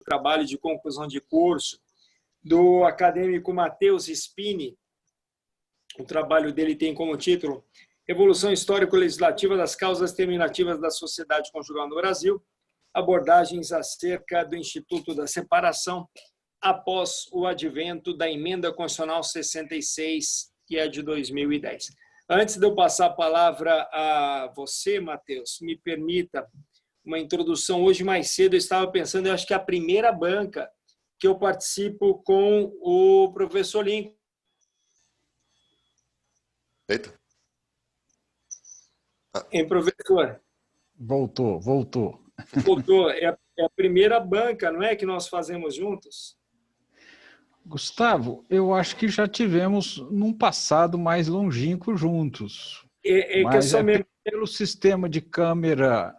trabalho de conclusão de curso do acadêmico Matheus Spini. O trabalho dele tem como título Evolução Histórico-Legislativa das Causas Terminativas da Sociedade Conjugal no Brasil, abordagens acerca do Instituto da Separação após o advento da Emenda Constitucional 66, que é de 2010. Antes de eu passar a palavra a você, Matheus, me permita uma introdução. Hoje, mais cedo, eu estava pensando, eu acho que é a primeira banca que eu participo com o professor Lincoln. Eita. Hein, professor? Voltou. Voltou. É a primeira banca, não é, que nós fazemos juntos? Gustavo, eu acho que já tivemos num passado mais longínquo juntos. Mas pelo sistema de câmera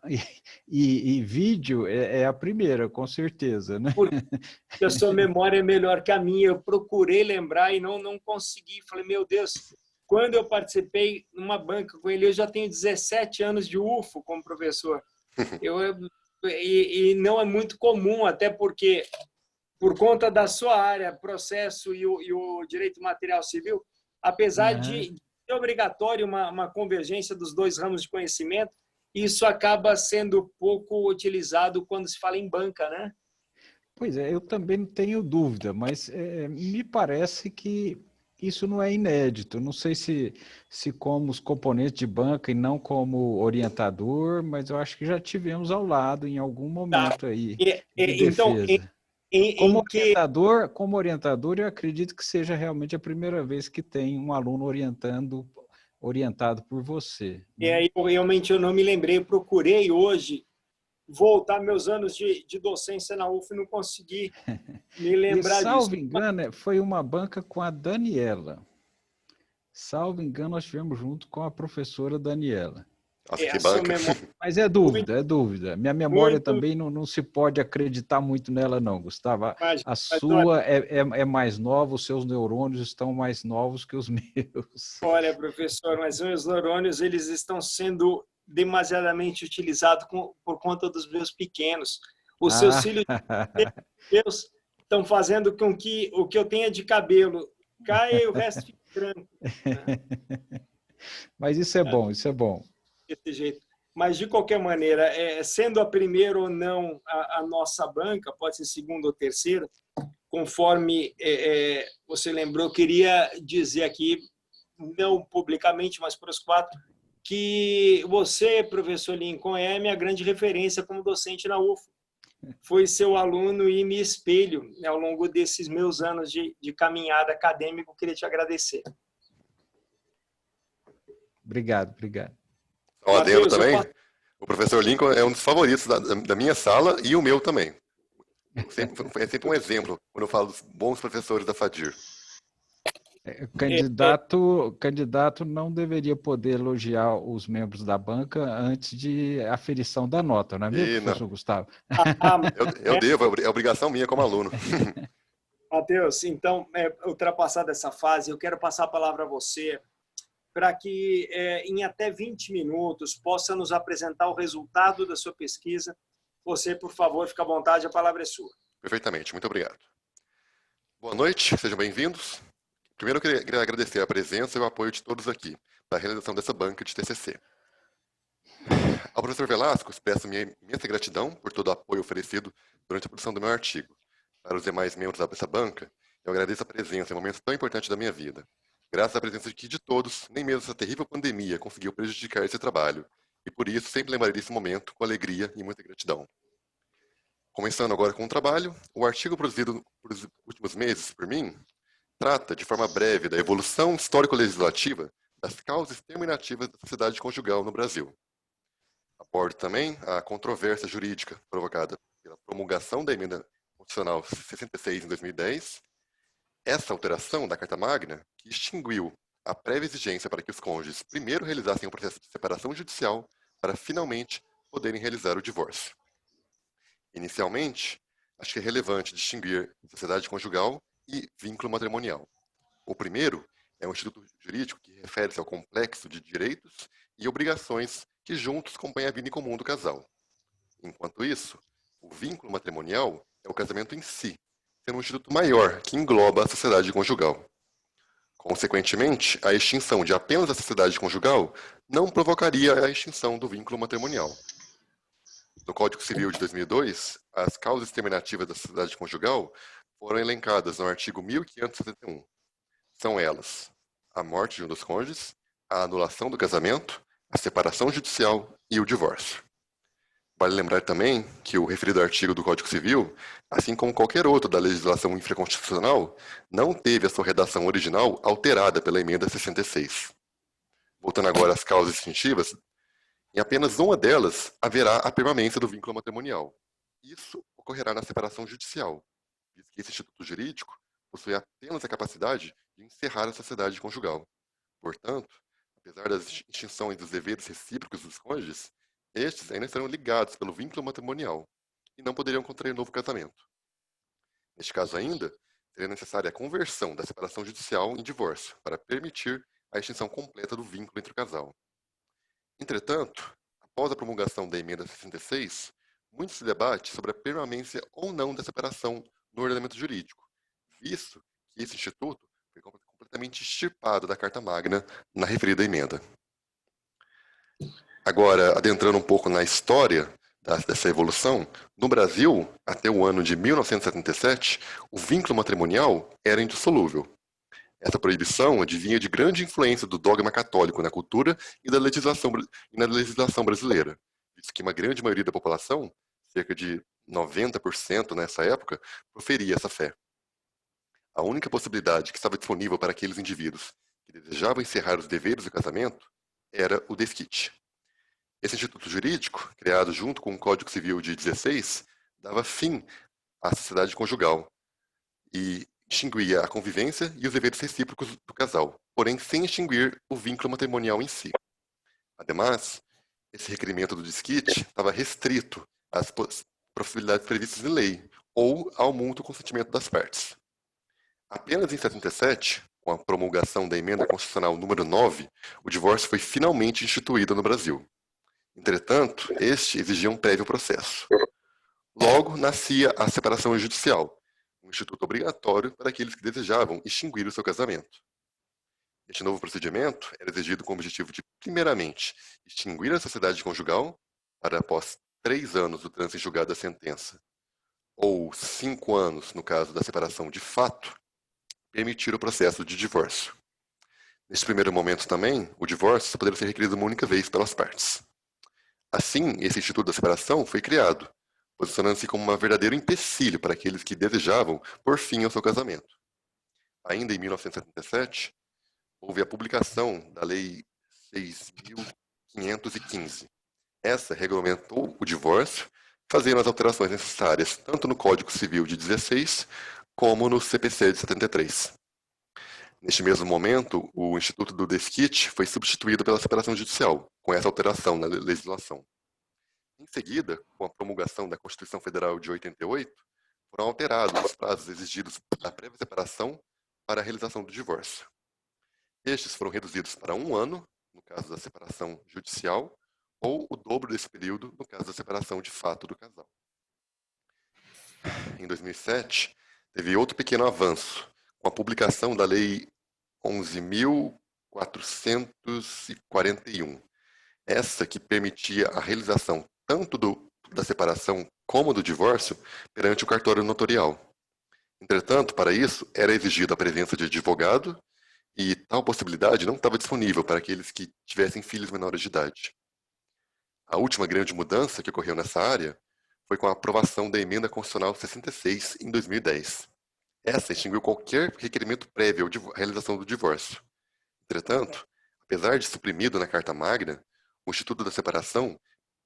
e vídeo, é a primeira, com certeza, né? Porque a sua memória é melhor que a minha. Eu procurei lembrar e não consegui. Falei, meu Deus, quando eu participei numa banca com ele, eu já tenho 17 anos de UFO como professor. E não é muito comum, até porque, por conta da sua área, processo e o direito material civil, apesar de ser obrigatório uma convergência dos dois ramos de conhecimento, isso acaba sendo pouco utilizado quando se fala em banca, né? Pois é, eu também não tenho dúvida, mas me parece que isso não é inédito. Não sei se como os componentes de banca e não como orientador, mas eu acho que já tivemos ao lado em algum momento aí de defesa. Então, como orientador, eu acredito que seja realmente a primeira vez que tem um aluno orientado por você. Realmente eu não me lembrei, eu procurei hoje voltar meus anos de docência na UF e não consegui me lembrar disso. Salvo engano, foi uma banca com a Daniela. Salvo engano, nós estivemos junto com a professora Daniela. Nossa, que banca. Mas é dúvida. Minha memória também não se pode acreditar muito nela, não, Gustavo. A sua é mais nova, os seus neurônios estão mais novos que os meus. Olha, professor, mas os meus neurônios eles estão sendo demasiadamente utilizados por conta dos meus pequenos. Os seus cílios estão fazendo com que o que eu tenha de cabelo caia e o resto fique branco. Mas isso é bom, isso é bom. Desse jeito. Mas, de qualquer maneira, sendo a primeira ou não a nossa banca, pode ser segunda ou terceira, conforme você lembrou, eu queria dizer aqui, não publicamente, mas para os quatro, que você, professor Lincoln, é a minha grande referência como docente na UFO. Fui seu aluno e me espelho ao longo desses meus anos de caminhada acadêmica. Eu queria te agradecer. Obrigado. Um adendo também, o professor Lincoln é um dos favoritos da minha sala e o meu também. É sempre um exemplo quando eu falo dos bons professores da FADIR. Candidato não deveria poder elogiar os membros da banca antes de aferição da nota, não é mesmo, professor Gustavo? Eu devo, é obrigação minha como aluno. Matheus, então, ultrapassada essa fase, eu quero passar a palavra a você para que, em até 20 minutos, possa nos apresentar o resultado da sua pesquisa. Você, por favor, fique à vontade, a palavra é sua. Perfeitamente, muito obrigado. Boa noite, sejam bem-vindos. Primeiro, eu queria agradecer a presença e o apoio de todos aqui para a realização dessa banca de TCC. Ao professor Velasco, expresso minha imensa gratidão por todo o apoio oferecido durante a produção do meu artigo. Para os demais membros dessa banca, eu agradeço a presença em um momento tão importante da minha vida. Graças à presença aqui de todos, nem mesmo essa terrível pandemia conseguiu prejudicar esse trabalho, e por isso sempre lembrarei desse momento com alegria e muita gratidão. Começando agora com o trabalho, o artigo produzido por os últimos meses por mim trata, de forma breve, da evolução histórico-legislativa das causas terminativas da sociedade conjugal no Brasil. Abordo também a controvérsia jurídica provocada pela promulgação da Emenda Constitucional 66 em 2010, essa alteração da Carta Magna que extinguiu a prévia exigência para que os cônjuges primeiro realizassem o processo de separação judicial para finalmente poderem realizar o divórcio. Inicialmente, acho que é relevante distinguir sociedade conjugal e vínculo matrimonial. O primeiro é um instituto jurídico que refere-se ao complexo de direitos e obrigações que juntos compõem a vida em comum do casal. Enquanto isso, o vínculo matrimonial é o casamento em si, sendo um instituto maior que engloba a sociedade conjugal. Consequentemente, a extinção de apenas a sociedade conjugal não provocaria a extinção do vínculo matrimonial. No Código Civil de 2002, as causas terminativas da sociedade conjugal foram elencadas no artigo 1571. São elas: a morte de um dos cônjuges, a anulação do casamento, a separação judicial e o divórcio. Vale lembrar também que o referido artigo do Código Civil, assim como qualquer outro da legislação infraconstitucional, não teve a sua redação original alterada pela emenda 66. Voltando agora às causas extintivas, em apenas uma delas haverá a permanência do vínculo matrimonial. Isso ocorrerá na separação judicial, visto que esse instituto jurídico possui apenas a capacidade de encerrar a sociedade conjugal. Portanto, apesar das extinções dos deveres recíprocos dos cônjuges, estes ainda serão ligados pelo vínculo matrimonial e não poderiam contrair novo casamento. Neste caso ainda, seria necessária a conversão da separação judicial em divórcio para permitir a extinção completa do vínculo entre o casal. Entretanto, após a promulgação da emenda 66, muito se debate sobre a permanência ou não da separação no ordenamento jurídico, visto que esse instituto foi completamente extirpado da Carta Magna na referida emenda. Agora, adentrando um pouco na história dessa evolução, no Brasil, até o ano de 1977, o vínculo matrimonial era indissolúvel. Essa proibição advinha de grande influência do dogma católico na cultura e na legislação brasileira, visto que uma grande maioria da população, cerca de 90% nessa época, proferia essa fé. A única possibilidade que estava disponível para aqueles indivíduos que desejavam encerrar os deveres do casamento era o desquite. Esse instituto jurídico, criado junto com o Código Civil de 16, dava fim à sociedade conjugal e extinguia a convivência e os deveres recíprocos do casal, porém sem extinguir o vínculo matrimonial em si. Ademais, esse requerimento do desquite estava restrito às possibilidades previstas em lei ou ao mútuo consentimento das partes. Apenas em 77, com a promulgação da Emenda Constitucional número 9, o divórcio foi finalmente instituído no Brasil. Entretanto, este exigia um prévio processo. Logo, nascia a separação judicial, um instituto obrigatório para aqueles que desejavam extinguir o seu casamento. Este novo procedimento era exigido com o objetivo de, primeiramente, extinguir a sociedade conjugal, para após 3 anos do trânsito em julgado da sentença, ou 5 anos no caso da separação de fato, permitir o processo de divórcio. Neste primeiro momento também, o divórcio só poderia ser requerido uma única vez pelas partes. Assim, esse Instituto da Separação foi criado, posicionando-se como um verdadeiro empecilho para aqueles que desejavam pôr fim ao seu casamento. Ainda em 1977, houve a publicação da Lei 6.515. Essa regulamentou o divórcio, fazendo as alterações necessárias tanto no Código Civil de 16 como no CPC de 73. Neste mesmo momento, o Instituto do Desquite foi substituído pela separação judicial, com essa alteração na legislação. Em seguida, com a promulgação da Constituição Federal de 88, foram alterados os prazos exigidos da prévia separação para a realização do divórcio. Estes foram reduzidos para 1 ano, no caso da separação judicial, ou o dobro desse período, no caso da separação de fato do casal. Em 2007, teve outro pequeno avanço, com a publicação da Lei 11.441. Essa que permitia a realização tanto da separação como do divórcio perante o cartório notarial. Entretanto, para isso, era exigida a presença de advogado e tal possibilidade não estava disponível para aqueles que tivessem filhos menores de idade. A última grande mudança que ocorreu nessa área foi com a aprovação da Emenda Constitucional 66 em 2010. Essa extinguiu qualquer requerimento prévio à realização do divórcio. Entretanto, apesar de suprimido na Carta Magna, o Instituto da Separação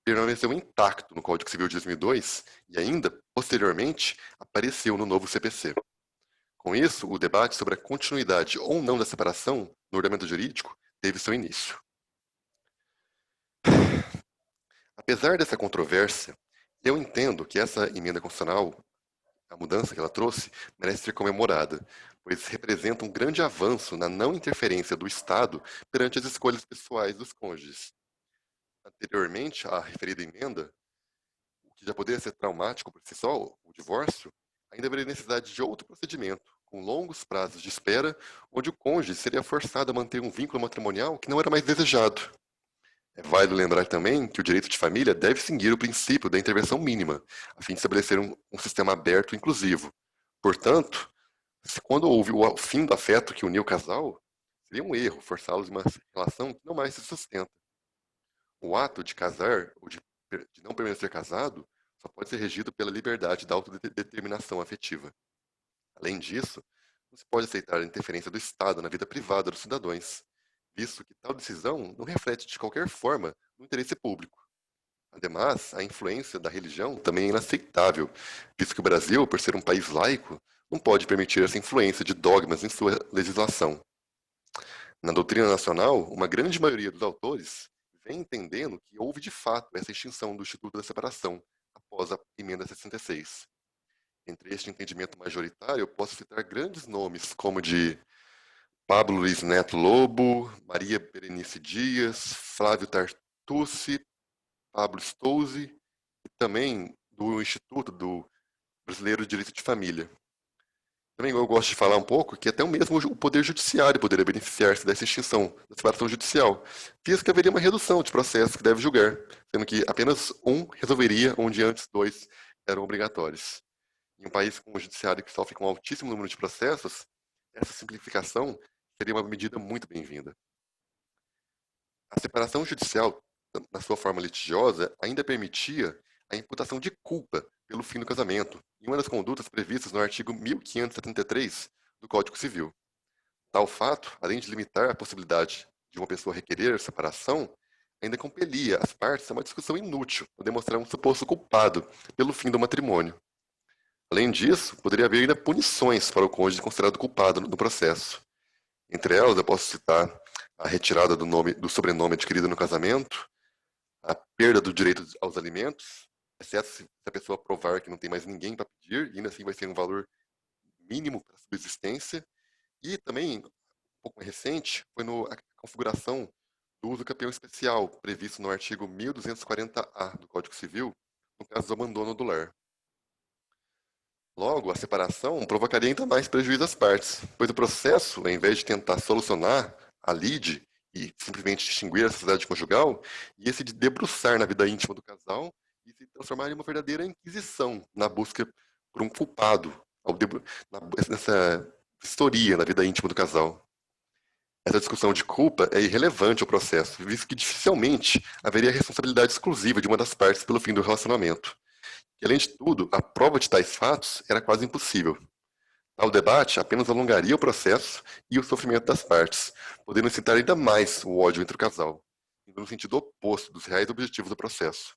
permaneceu intacto no Código Civil de 2002 e ainda, posteriormente, apareceu no novo CPC. Com isso, o debate sobre a continuidade ou não da separação no ordenamento jurídico teve seu início. Apesar dessa controvérsia, eu entendo que essa emenda constitucional, a mudança que ela trouxe, merece ser comemorada, pois representa um grande avanço na não interferência do Estado perante as escolhas pessoais dos cônjuges. Anteriormente à referida emenda, o que já poderia ser traumático por si só, o divórcio, ainda haveria necessidade de outro procedimento, com longos prazos de espera, onde o cônjuge seria forçado a manter um vínculo matrimonial que não era mais desejado. É válido lembrar também que o direito de família deve seguir o princípio da intervenção mínima, a fim de estabelecer um sistema aberto e inclusivo. Portanto, quando houve o fim do afeto que uniu o casal, seria um erro forçá-los em uma relação que não mais se sustenta. O ato de casar ou de não permanecer casado só pode ser regido pela liberdade da autodeterminação afetiva. Além disso, não se pode aceitar a interferência do Estado na vida privada dos cidadãos, visto que tal decisão não reflete de qualquer forma no interesse público. Ademais, a influência da religião também é inaceitável, visto que o Brasil, por ser um país laico, não pode permitir essa influência de dogmas em sua legislação. Na doutrina nacional, uma grande maioria dos autores vem entendendo que houve de fato essa extinção do Instituto da Separação após a Emenda 66. Entre este entendimento majoritário, eu posso citar grandes nomes como de Pablo Luiz Neto Lobo, Maria Berenice Dias, Flávio Tartucci, Pablo Stouzy e também do Instituto do Brasileiro de Direito de Família. Também eu gosto de falar um pouco que até o mesmo o Poder Judiciário poderia beneficiar-se dessa extinção da separação judicial, visto que haveria uma redução de processos que deve julgar, sendo que apenas um resolveria onde antes dois eram obrigatórios. Em um país com um judiciário que sofre com um altíssimo número de processos, essa simplificação seria uma medida muito bem-vinda. A separação judicial, na sua forma litigiosa, ainda permitia a imputação de culpa pelo fim do casamento, em uma das condutas previstas no artigo 1573 do Código Civil. Tal fato, além de limitar a possibilidade de uma pessoa requerer a separação, ainda compelia as partes a uma discussão inútil ao demonstrar um suposto culpado pelo fim do matrimônio. Além disso, poderia haver ainda punições para o cônjuge considerado culpado no processo. Entre elas, eu posso citar a retirada do sobrenome adquirido no casamento, a perda do direito aos alimentos, exceto se a pessoa provar que não tem mais ninguém para pedir, e ainda assim vai ser um valor mínimo para a subsistência. E também, um pouco mais recente, foi a configuração do uso campeão especial, previsto no artigo 1240-A do Código Civil, no caso do abandono do lar. Logo, a separação provocaria ainda mais prejuízo às partes, pois o processo, ao invés de tentar solucionar a lide e simplesmente extinguir a sociedade conjugal, ia se debruçar na vida íntima do casal e se transformar em uma verdadeira inquisição na busca por um culpado, nessa vistoria na vida íntima do casal. Essa discussão de culpa é irrelevante ao processo, visto que dificilmente haveria responsabilidade exclusiva de uma das partes pelo fim do relacionamento. E, além de tudo, a prova de tais fatos era quase impossível. Tal debate apenas alongaria o processo e o sofrimento das partes, podendo incitar ainda mais o ódio entre o casal, indo no sentido oposto dos reais objetivos do processo.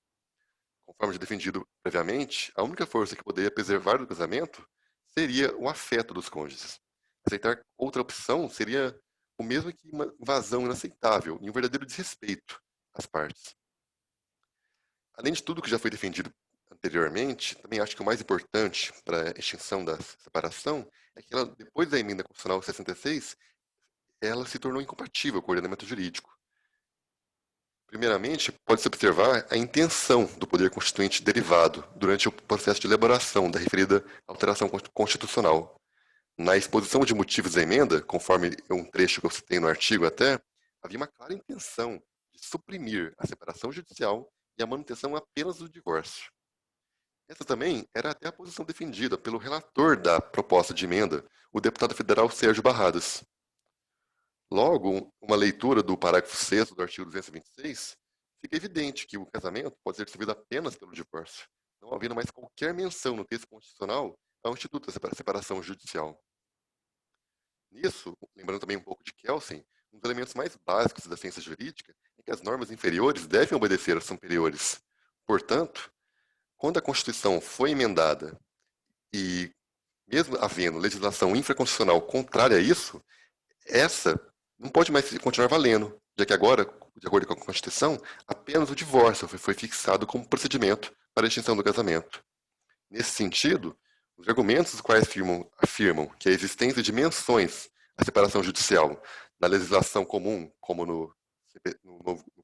Conforme já defendido previamente, a única força que poderia preservar o casamento seria o afeto dos cônjuges. Aceitar outra opção seria o mesmo que uma invasão inaceitável e um verdadeiro desrespeito às partes. Além de tudo que já foi defendido anteriormente, também acho que o mais importante para a extinção da separação é que ela, depois da emenda constitucional 66, ela se tornou incompatível com o ordenamento jurídico. Primeiramente, pode-se observar a intenção do poder constituinte derivado durante o processo de elaboração da referida alteração constitucional. Na exposição de motivos da emenda, conforme um trecho que eu citei no artigo até, havia uma clara intenção de suprimir a separação judicial e a manutenção apenas do divórcio. Essa também era até a posição defendida pelo relator da proposta de emenda, o deputado federal Sérgio Barradas. Logo, uma leitura do parágrafo 6º do artigo 226, fica evidente que o casamento pode ser dissolvido apenas pelo divórcio, não havendo mais qualquer menção no texto constitucional ao Instituto da Separação Judicial. Nisso, lembrando também um pouco de Kelsen, um dos elementos mais básicos da ciência jurídica é que as normas inferiores devem obedecer às superiores. Portanto, quando a Constituição foi emendada e, mesmo havendo legislação infraconstitucional contrária a isso, essa não pode mais continuar valendo, já que agora, de acordo com a Constituição, apenas o divórcio foi fixado como procedimento para a extinção do casamento. Nesse sentido, os argumentos dos quais afirmam que a existência de menções à separação judicial na legislação comum, como no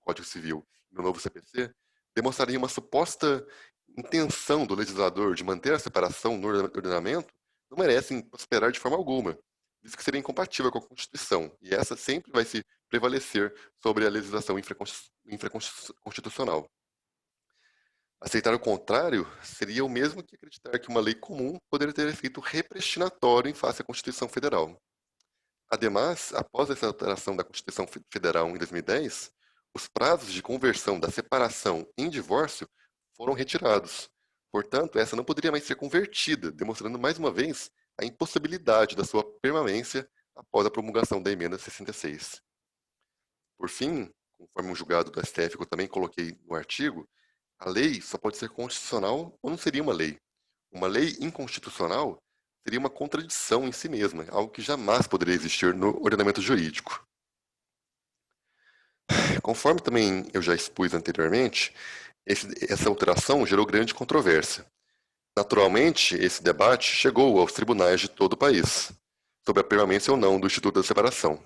Código Civil e no novo CPC, demonstrariam uma suposta intenção do legislador de manter a separação no ordenamento não merecem prosperar de forma alguma, visto que seria incompatível com a Constituição, e essa sempre vai se prevalecer sobre a legislação infraconstitucional. Aceitar o contrário seria o mesmo que acreditar que uma lei comum poderia ter efeito repristinatório em face à Constituição Federal. Ademais, após essa alteração da Constituição Federal em 2010, os prazos de conversão da separação em divórcio foram retirados. Portanto, essa não poderia mais ser convertida, demonstrando mais uma vez a impossibilidade da sua permanência após a promulgação da emenda 66. Por fim, conforme um julgado do STF que eu também coloquei no artigo, a lei só pode ser constitucional ou não seria uma lei. Uma lei inconstitucional seria uma contradição em si mesma, algo que jamais poderia existir no ordenamento jurídico. Conforme também eu já expus anteriormente, essa alteração gerou grande controvérsia. Naturalmente, esse debate chegou aos tribunais de todo o país, sobre a permanência ou não do Instituto da Separação.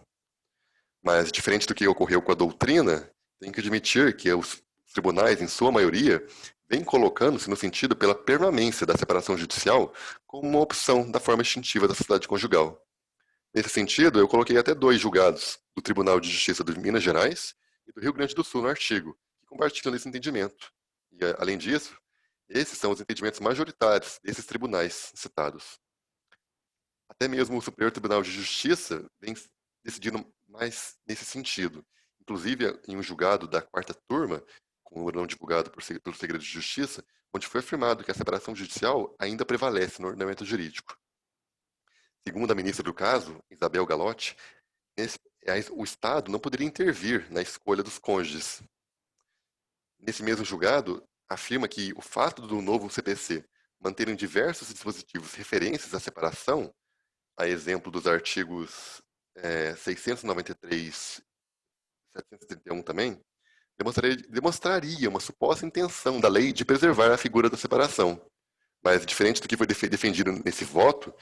Mas, diferente do que ocorreu com a doutrina, tem que admitir que os tribunais, em sua maioria, vêm colocando-se no sentido pela permanência da separação judicial como uma opção da forma extintiva da sociedade conjugal. Nesse sentido, eu coloquei até 2 julgados do Tribunal de Justiça de Minas Gerais e do Rio Grande do Sul no artigo, que compartilham esse entendimento. E, além disso, esses são os entendimentos majoritários desses tribunais citados. Até mesmo o Superior Tribunal de Justiça vem decidindo mais nesse sentido. Inclusive, em um julgado da 4ª turma, com o não divulgado pelo segredo de justiça, onde foi afirmado que a separação judicial ainda prevalece no ordenamento jurídico. Segundo a ministra do caso, Isabel Galotti, o Estado não poderia intervir na escolha dos cônjuges. Nesse mesmo julgado, afirma que o fato do novo CPC manterem diversos dispositivos referências à separação, a exemplo dos artigos 693 e 731 também, demonstraria uma suposta intenção da lei de preservar a figura da separação. Mas, diferente do que foi defendido nesse voto,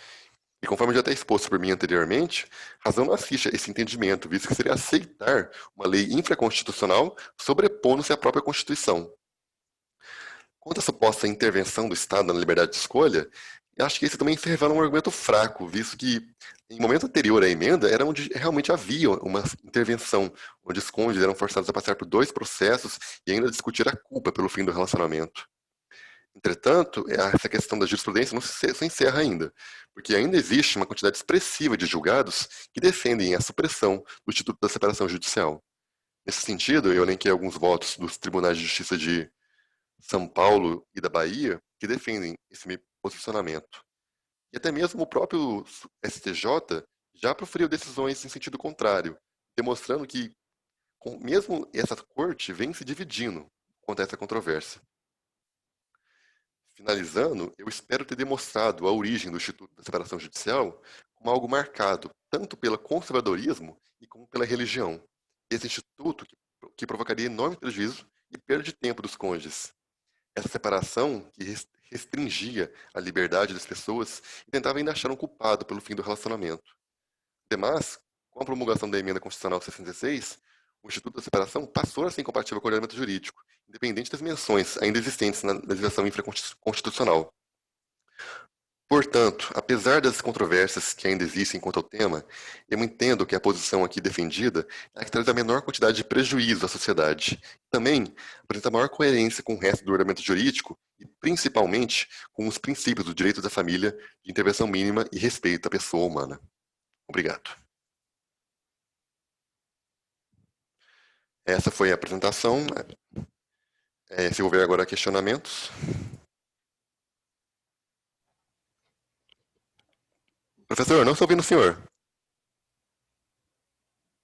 e conforme já até exposto por mim anteriormente, razão não assiste a esse entendimento, visto que seria aceitar uma lei infraconstitucional sobrepondo-se à própria Constituição. Quanto à suposta intervenção do Estado na liberdade de escolha, eu acho que esse também se revela um argumento fraco, visto que, em momento anterior à emenda, era onde realmente havia uma intervenção, onde os cônjuges eram forçados a passar por 2 processos e ainda discutir a culpa pelo fim do relacionamento. Entretanto, essa questão da jurisprudência não se encerra ainda, porque ainda existe uma quantidade expressiva de julgados que defendem a supressão do Instituto da Separação Judicial. Nesse sentido, eu elenquei alguns votos dos tribunais de justiça de São Paulo e da Bahia que defendem esse posicionamento. E até mesmo o próprio STJ já proferiu decisões em sentido contrário, demonstrando que mesmo essa corte vem se dividindo quanto a essa controvérsia. Finalizando, eu espero ter demonstrado a origem do Instituto da Separação Judicial como algo marcado tanto pelo conservadorismo e como pela religião. Esse instituto que provocaria enorme prejuízo e perda de tempo dos cônjuges. Essa separação que restringia a liberdade das pessoas e tentava ainda achar um culpado pelo fim do relacionamento. Ademais, com a promulgação da Emenda Constitucional 66, o Instituto da Separação passou a ser incompatível com o ordenamento jurídico, independente das menções ainda existentes na legislação infraconstitucional. Portanto, apesar das controvérsias que ainda existem quanto ao tema, eu entendo que a posição aqui defendida é a que traz a menor quantidade de prejuízo à sociedade. Também apresenta maior coerência com o resto do ordenamento jurídico e, principalmente, com os princípios do direito da família, de intervenção mínima e respeito à pessoa humana. Obrigado. Essa foi a apresentação. Se houver agora questionamentos. Professor, não estou ouvindo o senhor. O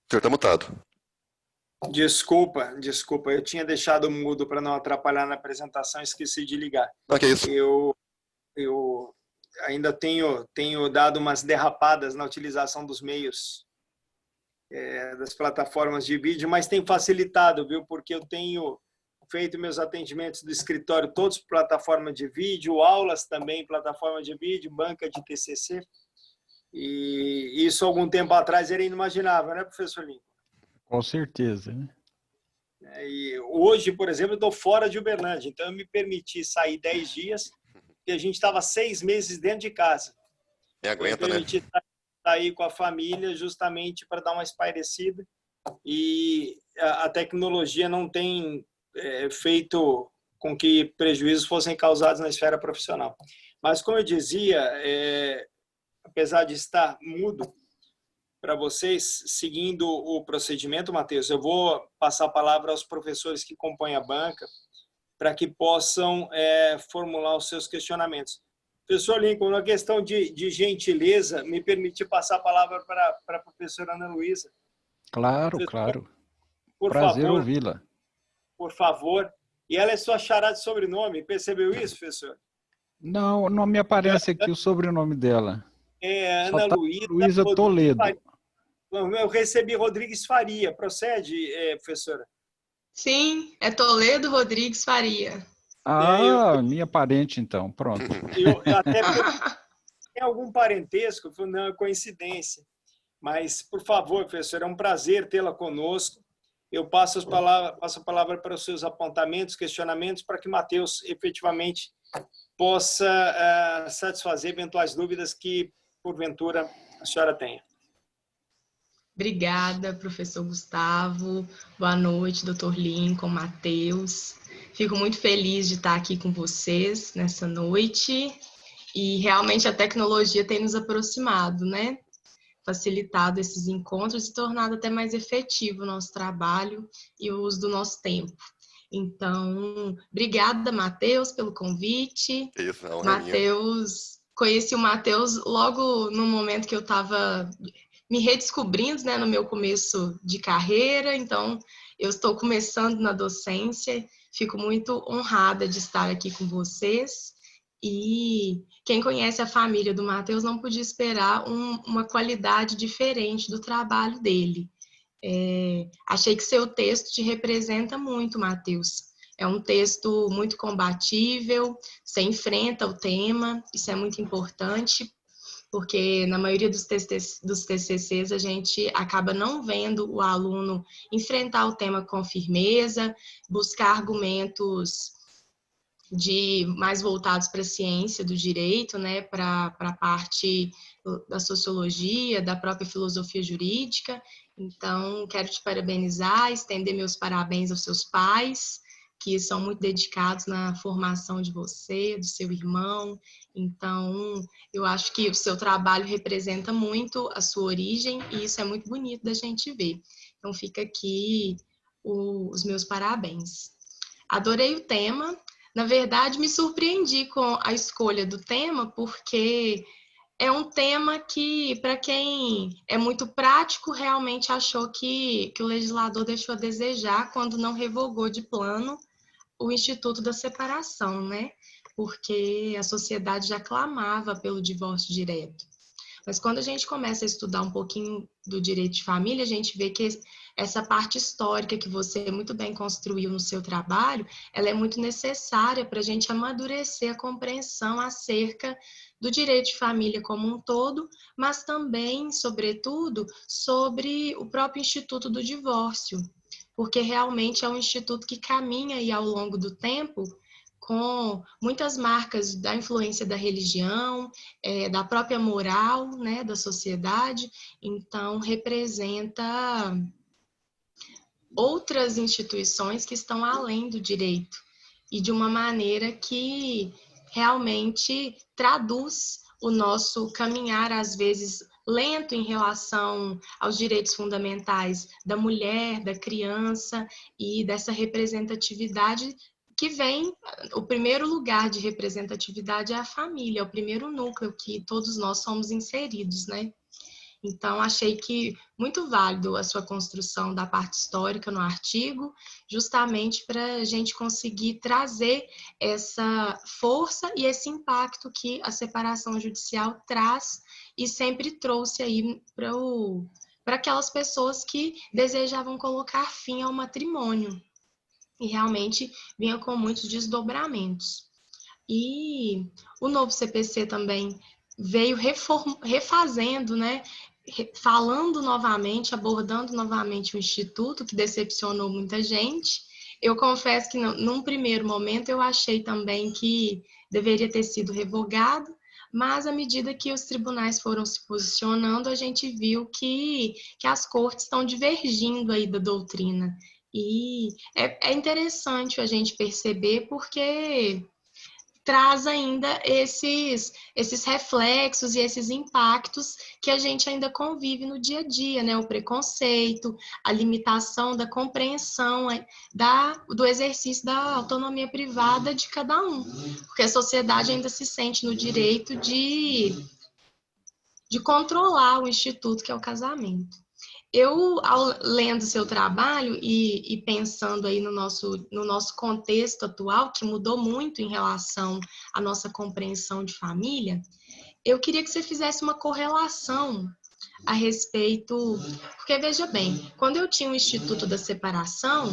senhor está mutado. Desculpa, eu tinha deixado mudo para não atrapalhar na apresentação, esqueci de ligar. Não, que é isso. Eu ainda tenho dado umas derrapadas na utilização dos meios das plataformas de vídeo, mas tem facilitado, viu? Porque eu tenho feito meus atendimentos do escritório todos por plataforma de vídeo, aulas também plataforma de vídeo, banca de TCC, e isso algum tempo atrás era inimaginável, né, professor Lincoln? Com certeza, né? E hoje, por exemplo, eu estou fora de Uberlândia, então eu me permiti sair 10 dias, porque a gente estava 6 meses dentro de casa. Nem aguenta, né? Eu me permiti sair com a família justamente para dar uma espairecida, e a tecnologia não tem feito com que prejuízos fossem causados na esfera profissional. Mas, como eu dizia, apesar de estar mudo para vocês, seguindo o procedimento, Matheus, eu vou passar a palavra aos professores que compõem a banca para que possam formular os seus questionamentos. Professor Lincoln, uma questão de gentileza, me permitir passar a palavra para a professora Ana Luísa. Claro, Professor, claro. por Prazer favor, ouvi-la. Por favor. E ela é sua xará de sobrenome, percebeu isso, professor? Não me aparece aqui o sobrenome dela. Só Ana tá Luísa Luísa Rodrigues Faria. Toledo. Eu recebi Rodrigues Faria. Procede, professora? Sim, é Toledo Rodrigues Faria. Minha parente, então. Pronto. Eu até tem algum parentesco, não é coincidência. Mas, por favor, professor, é um prazer tê-la conosco. Eu passo a palavra para os seus apontamentos, questionamentos, para que Matheus efetivamente possa satisfazer eventuais dúvidas que, porventura, a senhora tenha. Obrigada, professor Gustavo. Boa noite, doutor Lincoln, Matheus. Fico muito feliz de estar aqui com vocês nessa noite. E realmente a tecnologia tem nos aproximado, né? Facilitado esses encontros e tornado até mais efetivo o nosso trabalho e o uso do nosso tempo. Então, obrigada, Matheus, pelo convite. Isso, a honra é minha. Matheus, conheci o Matheus logo no momento que eu estava me redescobrindo, né, no meu começo de carreira. Então, eu estou começando na docência. Fico muito honrada de estar aqui com vocês. E quem conhece a família do Matheus não podia esperar uma qualidade diferente do trabalho dele. Achei que seu texto te representa muito, Matheus. É um texto muito combatível, você enfrenta o tema, isso é muito importante, porque na maioria dos TCCs a gente acaba não vendo o aluno enfrentar o tema com firmeza, buscar argumentos mais voltados para a ciência do direito, né, para a parte da sociologia, da própria filosofia jurídica. Então, quero te parabenizar, estender meus parabéns aos seus pais, que são muito dedicados na formação de você, do seu irmão. Então, eu acho que o seu trabalho representa muito a sua origem e isso é muito bonito da gente ver. Então, fica aqui os meus parabéns. Adorei o tema. Na verdade, me surpreendi com a escolha do tema, porque é um tema que, para quem é muito prático, realmente achou que o legislador deixou a desejar quando não revogou de plano o Instituto da Separação, né? Porque a sociedade já clamava pelo divórcio direto. Mas quando a gente começa a estudar um pouquinho do direito de família, a gente vê que essa parte histórica que você muito bem construiu no seu trabalho, ela é muito necessária para a gente amadurecer a compreensão acerca do direito de família como um todo, mas também, sobretudo, sobre o próprio Instituto do Divórcio, porque realmente é um instituto que caminha aí ao longo do tempo com muitas marcas da influência da religião, da própria moral, né, da sociedade. Então, representa outras instituições que estão além do direito e de uma maneira que realmente traduz o nosso caminhar, às vezes lento em relação aos direitos fundamentais da mulher, da criança e dessa representatividade que vem, o primeiro lugar de representatividade é a família, é o primeiro núcleo que todos nós somos inseridos, né? Então, achei que muito válido a sua construção da parte histórica no artigo, justamente para a gente conseguir trazer essa força e esse impacto que a separação judicial traz e sempre trouxe aí para aquelas pessoas que desejavam colocar fim ao matrimônio. E realmente vinha com muitos desdobramentos. E o novo CPC também veio refazendo, né, falando novamente, abordando novamente o Instituto, que decepcionou muita gente. Eu confesso que, num primeiro momento, eu achei também que deveria ter sido revogado, mas à medida que os tribunais foram se posicionando, a gente viu que as cortes estão divergindo aí da doutrina. E é interessante a gente perceber, porque traz ainda esses reflexos e esses impactos que a gente ainda convive no dia a dia, né? O preconceito, a limitação da compreensão do exercício da autonomia privada de cada um, porque a sociedade ainda se sente no direito de controlar o instituto que é o casamento. Eu, lendo seu trabalho e pensando aí no nosso contexto atual, que mudou muito em relação à nossa compreensão de família, eu queria que você fizesse uma correlação a respeito, porque veja bem, quando eu tinha o Instituto da Separação,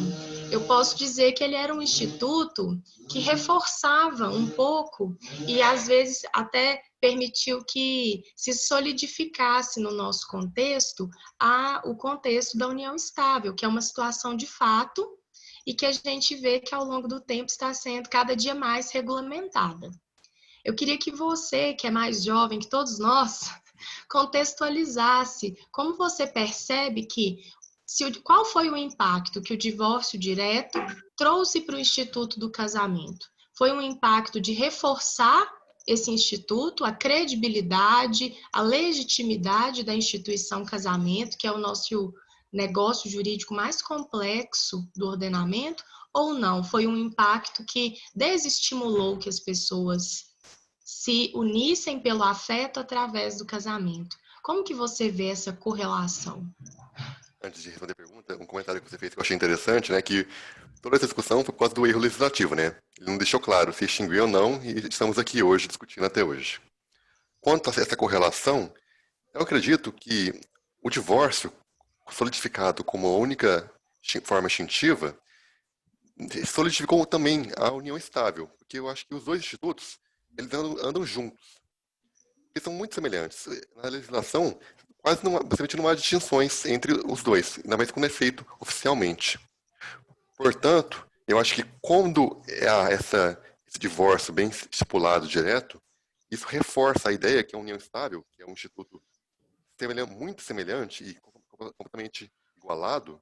eu posso dizer que ele era um instituto que reforçava um pouco e às vezes até permitiu que se solidificasse no nosso contexto o contexto da união estável, que é uma situação de fato e que a gente vê que ao longo do tempo está sendo cada dia mais regulamentada. Eu queria que você, que é mais jovem que todos nós, contextualizasse como você percebe que qual foi o impacto que o divórcio direto trouxe para o Instituto do Casamento? Foi um impacto de reforçar esse instituto, a credibilidade, a legitimidade da instituição casamento, que é o nosso negócio jurídico mais complexo do ordenamento, ou não? Foi um impacto que desestimulou que as pessoas se unissem pelo afeto através do casamento? Como que você vê essa correlação? Antes de responder a pergunta, um comentário que você fez que eu achei interessante, né, que toda essa discussão foi por causa do erro legislativo, né? Ele não deixou claro se extinguiu ou não, e estamos aqui hoje discutindo até hoje. Quanto a essa correlação, eu acredito que o divórcio, solidificado como a única forma extintiva, solidificou também a união estável, porque eu acho que os dois institutos, eles andam juntos, porque são muito semelhantes. Na legislação, basicamente não há distinções entre os dois, ainda mais quando é feito oficialmente. Portanto, eu acho que quando há esse divórcio bem estipulado direto, isso reforça a ideia que a união estável, que é um instituto muito semelhante e completamente igualado,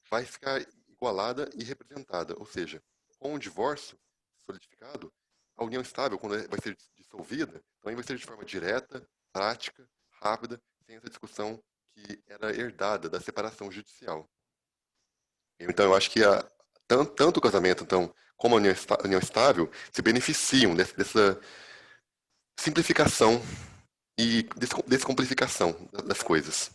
vai ficar igualada e representada. Ou seja, com o divórcio solidificado, a união estável, quando vai ser dissolvida, também vai ser de forma direta, prática, rápida, sem essa discussão que era herdada da separação judicial. Então, eu acho que tanto o casamento como a união estável se beneficiam dessa simplificação e descomplicação das coisas.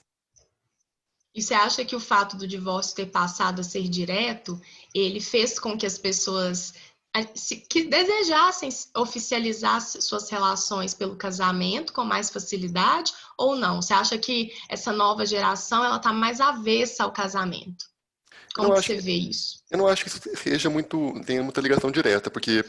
E você acha que o fato do divórcio ter passado a ser direto, ele fez com que as pessoas que desejassem oficializar suas relações pelo casamento com mais facilidade ou não? Você acha que essa nova geração ela está mais avessa ao casamento? Como que você vê isso? Eu não acho que isso tenha muita ligação direta, porque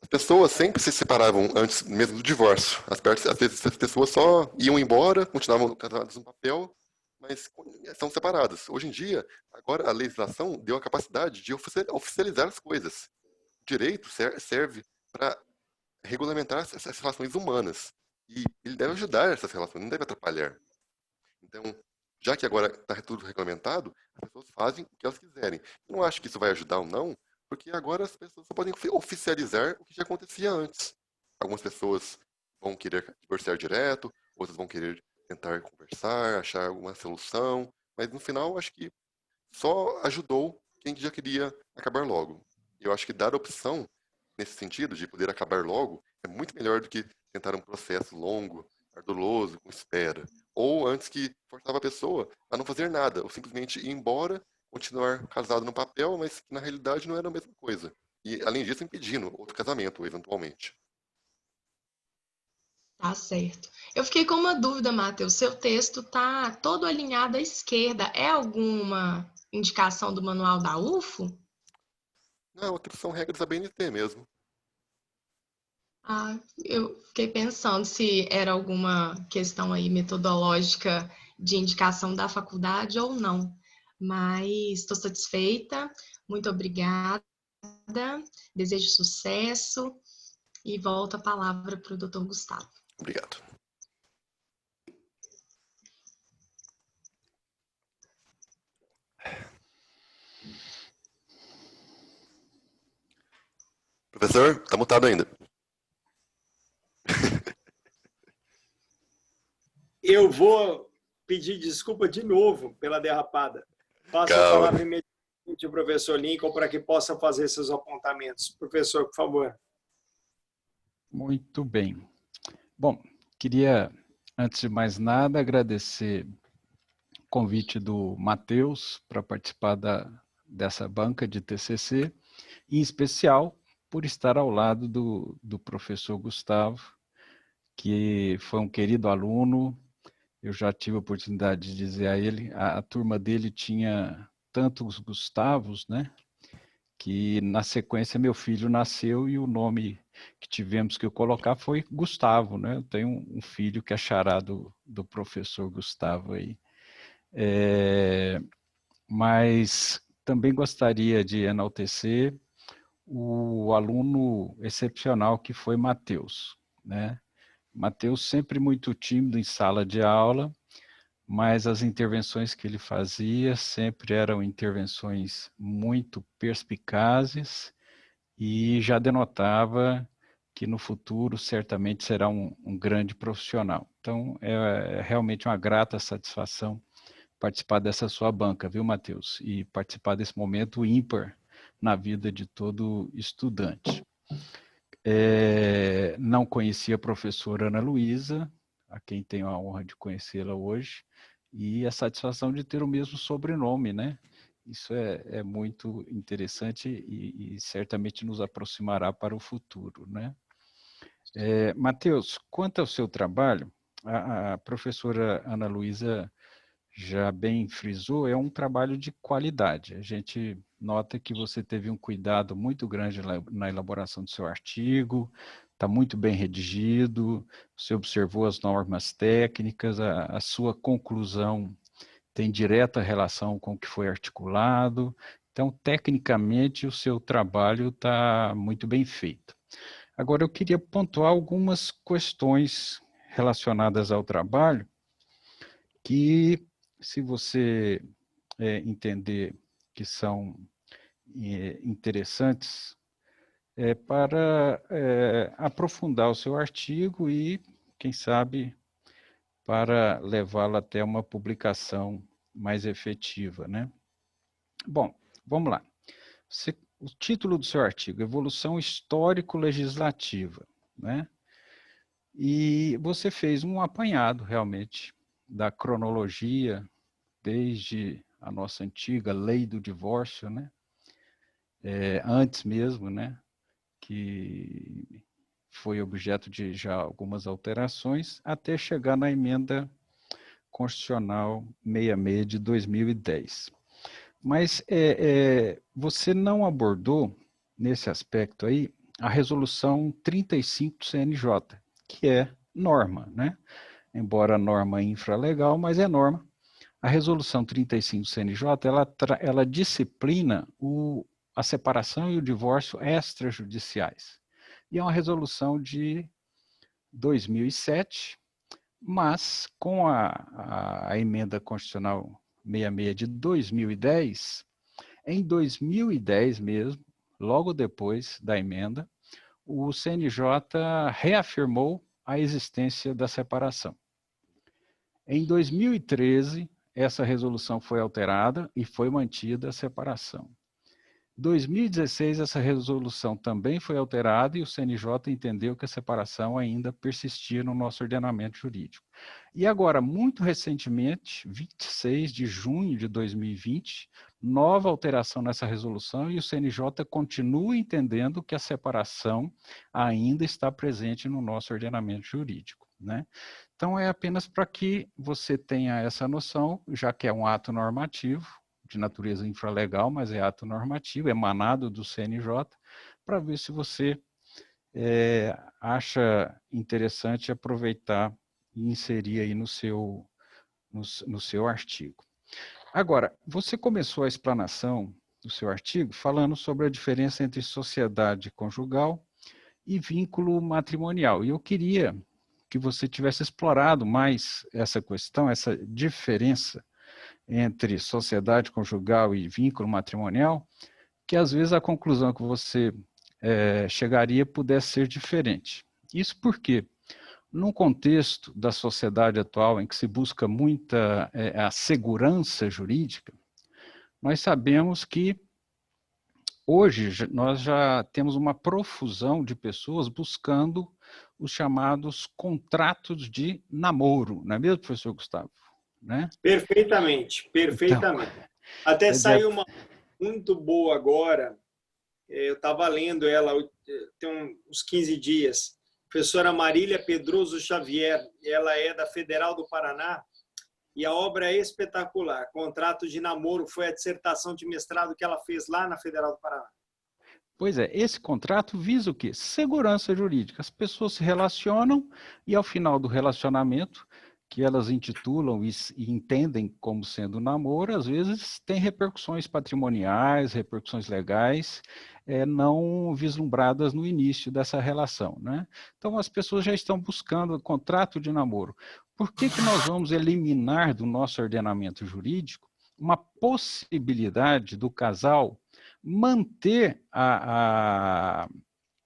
as pessoas sempre se separavam antes mesmo do divórcio. Às vezes as pessoas só iam embora, continuavam casadas no papel, mas são separadas. Hoje em dia, agora a legislação deu a capacidade de oficializar as coisas. O direito serve para regulamentar essas relações humanas. E ele deve ajudar essas relações, não deve atrapalhar. Então, já que agora está tudo regulamentado, as pessoas fazem o que elas quiserem. Eu não acho que isso vai ajudar ou não, porque agora as pessoas só podem oficializar o que já acontecia antes. Algumas pessoas vão querer divorciar direto, outras vão querer tentar conversar, achar alguma solução, mas no final acho que só ajudou quem já queria acabar logo. E eu acho que dar a opção, nesse sentido, de poder acabar logo, é muito melhor do que tentar um processo longo, arduoso, com espera. Ou antes que forçava a pessoa a não fazer nada, ou simplesmente ir embora, continuar casado no papel, mas que na realidade não era a mesma coisa. E, além disso, impedindo outro casamento, eventualmente. Tá certo. Eu fiquei com uma dúvida, Matheus. Seu texto tá todo alinhado à esquerda. É alguma indicação do manual da UFO? Não, outras são regras da BNT mesmo. Eu fiquei pensando se era alguma questão aí metodológica de indicação da faculdade ou não, mas estou satisfeita, muito obrigada, desejo sucesso e volto a palavra para o Dr. Gustavo. Obrigado. Professor, está mutado ainda. Eu vou pedir desculpa de novo pela derrapada. Passo a Calma. palavra imediatamente ao professor Lincoln para que possa fazer seus apontamentos. Professor, por favor. Muito bem. Bom, queria, antes de mais nada, agradecer o convite do Matheus para participar dessa banca de TCC, em especial por estar ao lado do professor Gustavo, que foi um querido aluno. Eu já tive a oportunidade de dizer a ele, a turma dele tinha tantos Gustavos, né? Que na sequência meu filho nasceu e o nome que tivemos que colocar foi Gustavo, né? Eu tenho um filho que é xará do professor Gustavo aí. Mas também gostaria de enaltecer o aluno excepcional que foi Matheus, né? Matheus sempre muito tímido em sala de aula, mas as intervenções que ele fazia sempre eram intervenções muito perspicazes e já denotava que no futuro certamente será um grande profissional. Então, é realmente uma grata satisfação participar dessa sua banca, viu, Matheus? E participar desse momento ímpar na vida de todo estudante. Não conhecia a professora Ana Luísa, a quem tenho a honra de conhecê-la hoje, e a satisfação de ter o mesmo sobrenome, né? Isso é muito interessante e certamente nos aproximará para o futuro, né? Matheus, quanto ao seu trabalho, a professora Ana Luísa já bem frisou, é um trabalho de qualidade. A gente nota que você teve um cuidado muito grande na elaboração do seu artigo, está muito bem redigido, você observou as normas técnicas, a sua conclusão tem direta relação com o que foi articulado. Então, tecnicamente, o seu trabalho está muito bem feito. Agora, eu queria pontuar algumas questões relacionadas ao trabalho que, se você entender que são interessantes, para aprofundar o seu artigo e, quem sabe, para levá-lo até uma publicação mais efetiva, né? Bom, vamos lá. O título do seu artigo, Evolução Histórico-Legislativa, né? E você fez um apanhado, realmente, da cronologia, desde a nossa antiga lei do divórcio, né? Antes mesmo, né? Que foi objeto de já algumas alterações, até chegar na emenda constitucional 66 de 2010. Mas você não abordou, nesse aspecto aí, a resolução 35 do CNJ, que é norma, né? Embora norma infralegal, mas é norma. A resolução 35 do CNJ, ela disciplina a separação e o divórcio extrajudiciais. E é uma resolução de 2007, mas com a emenda constitucional 66 de 2010, em 2010 mesmo, logo depois da emenda, o CNJ reafirmou a existência da separação. Em 2013, essa resolução foi alterada e foi mantida a separação. Em 2016, essa resolução também foi alterada e o CNJ entendeu que a separação ainda persistia no nosso ordenamento jurídico. E agora, muito recentemente, 26 de junho de 2020, nova alteração nessa resolução e o CNJ continua entendendo que a separação ainda está presente no nosso ordenamento jurídico, né? Então, é apenas para que você tenha essa noção, já que é um ato normativo, de natureza infralegal, mas é ato normativo, emanado do CNJ, para ver se você acha interessante aproveitar e inserir aí no seu artigo. Agora, você começou a explanação do seu artigo falando sobre a diferença entre sociedade conjugal e vínculo matrimonial. E eu queria que você tivesse explorado mais essa questão, essa diferença entre sociedade conjugal e vínculo matrimonial, que às vezes a conclusão que você chegaria pudesse ser diferente. Isso porque, num contexto da sociedade atual em que se busca muita a segurança jurídica, nós sabemos que hoje nós já temos uma profusão de pessoas buscando os chamados contratos de namoro, não é mesmo, professor Gustavo? Né? Perfeitamente, perfeitamente. Então, até saiu uma muito boa agora, eu estava lendo ela tem uns 15 dias, professora Marília Pedroso Xavier, ela é da Federal do Paraná, e a obra é espetacular. Contrato de namoro foi a dissertação de mestrado que ela fez lá na Federal do Paraná. Pois é, esse contrato visa o quê? Segurança jurídica. As pessoas se relacionam e ao final do relacionamento, que elas intitulam e entendem como sendo namoro, às vezes tem repercussões patrimoniais, repercussões legais, não vislumbradas no início dessa relação, né? Então as pessoas já estão buscando o contrato de namoro. Por que nós vamos eliminar do nosso ordenamento jurídico uma possibilidade do casal manter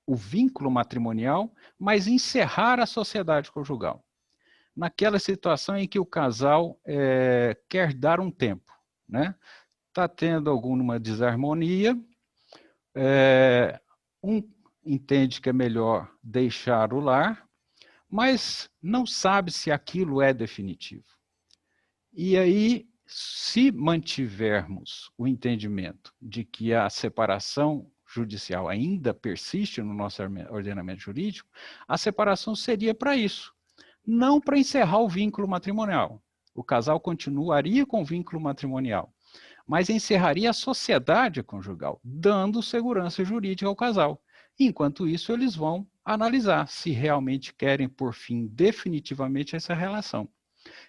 o vínculo matrimonial, mas encerrar a sociedade conjugal? Naquela situação em que o casal quer dar um tempo, né? Está tendo alguma desarmonia, um entende que é melhor deixar o lar, mas não sabe se aquilo é definitivo. E aí, se mantivermos o entendimento de que a separação judicial ainda persiste no nosso ordenamento jurídico, a separação seria para isso, não para encerrar o vínculo matrimonial. O casal continuaria com o vínculo matrimonial, mas encerraria a sociedade conjugal, dando segurança jurídica ao casal. Enquanto isso, eles vão analisar se realmente querem pôr fim definitivamente a essa relação.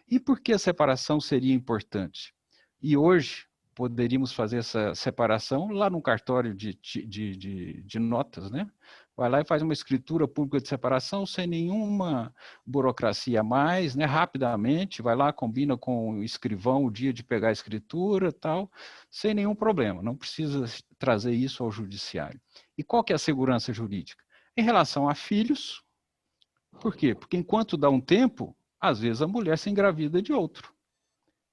E por que a separação seria importante? E hoje poderíamos fazer essa separação lá no cartório de notas, né? Vai lá e faz uma escritura pública de separação sem nenhuma burocracia a mais, né? Rapidamente, vai lá, combina com o escrivão o dia de pegar a escritura, tal, sem nenhum problema. Não precisa trazer isso ao judiciário. E qual que é a segurança jurídica? Em relação a filhos, por quê? Porque enquanto dá um tempo, às vezes a mulher se engravida de outro,